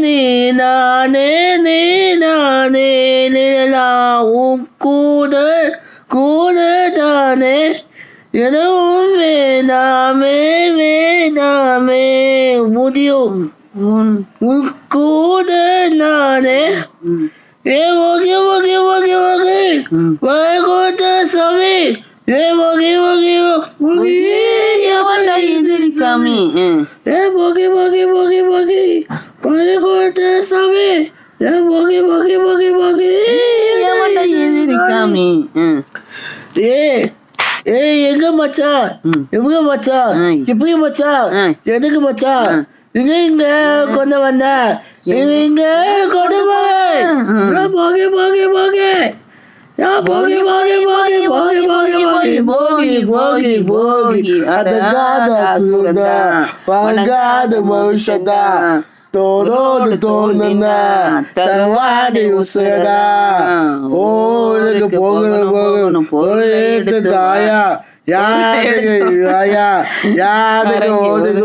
நீ நானே நிலாவும் கூட கூட தானே எனவும் வேணாமே முடியும் உன் கூட நானே ஏ ஓகே வைகுண்ட சாமி ஏ ஓகே எதிர்க்காமி ஏ போகி வைகுண்ட சாமி ஏ போகி எதிர்க்காமி ஏய் எங்க மச்சான் எப்படி மச்சான் எதுக்கு மச்சான் இங்க கொண்டு வந்த இங்க கொண்டு போகி பங்காத மனுஷதா தோரோடு தோணுன தவாடி உசடா ஓடுக்கு போகணும் போயிட்டு தாயா யாருக்கு ஓடுக